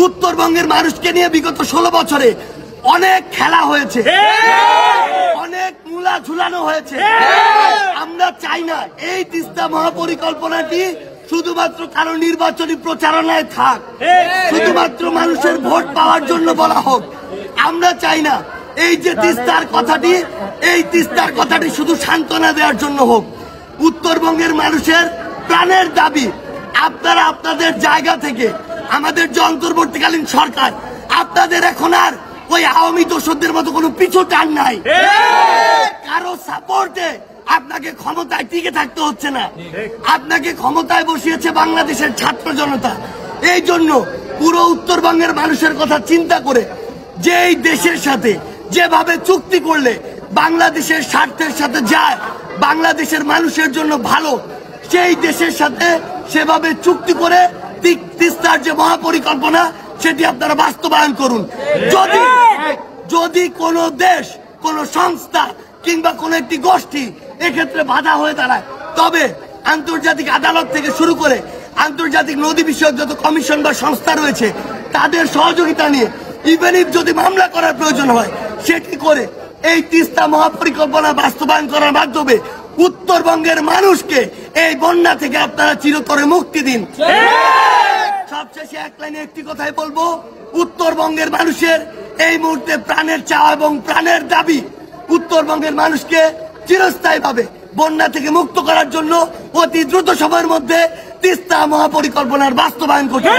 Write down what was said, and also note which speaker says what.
Speaker 1: উত্তরবঙ্গের মানুষকে নিয়ে বিগত 16 বছরে অনেক খেলা হয়েছে, অনেক মূলা ঝুলানো হয়েছে। আমরা চাই না এই তিস্তা মহাপরিকল্পনাটি শুধুমাত্র কারো নির্বাচনী প্রচারণায় থাক, শুধুমাত্র মানুষের ভোট পাওয়ার জন্য বলা হোক। আমরা চাই না এই যে তিস্তার কথাটি, এই তিস্তার কথাটি শুধু সান্ত্বনা দেওয়ার জন্য হোক। উত্তরবঙ্গের মানুষের প্রাণের দাবি। আপনারা আপনাদের জায়গা থেকে, আমাদের যে অন্তর্বর্তীকালীন সরকার, আপনাদের এখন আর ওই আওয়ামী দোসরদের মতো কোনো পিছু টান নাই। কারো সাপোর্টে আপনাকে ক্ষমতায় টিকে থাকতে হচ্ছে না, আপনাকে ক্ষমতায় বসিয়েছে বাংলাদেশের ছাত্র জনতা। এই জন্য পুরো উত্তরবঙ্গের মানুষের কথা চিন্তা করে যে এই দেশের সাথে যেভাবে চুক্তি করলে বাংলাদেশের স্বার্থের সাথে যায়, বাংলাদেশের মানুষের জন্য ভালো, সেই দেশের সাথে সেভাবে চুক্তি করে তিস্তার যে মহাপরিকল্পনা সেটি আপনারা বাস্তবায়ন করুন। যদি কোনো দেশ, কোনো সংস্থা কিংবা কোনো একটি গোষ্ঠী এক্ষেত্রে বাধা হয়ে দাঁড়ায়, তবে আন্তর্জাতিক আদালত থেকে শুরু করে আন্তর্জাতিক নদী বিষয়ক যত কমিশন বা সংস্থা রয়েছে তাদের সহযোগিতা নিয়ে ইভেন ইফ যদি মামলা করার প্রয়োজন হয় সেটি করে এই তিস্তা মহাপরিকল্পনা বাস্তবায়ন করার মাধ্যমে উত্তরবঙ্গের মানুষকে এই বন্যা থেকে আপনারা চিরতরে মুক্তি দিন। সবশেষে এক লাইনে একটি কথাই বলবো, উত্তরবঙ্গের মানুষের এই মুহূর্তে প্রাণের চাওয়া এবং প্রাণের দাবি উত্তরবঙ্গের মানুষকে চিরস্থায়ীভাবে বন্যা থেকে মুক্ত করার জন্য অতি দ্রুত সময়ের মধ্যে তিস্তা মহাপরিকল্পনার বাস্তবায়ন করতে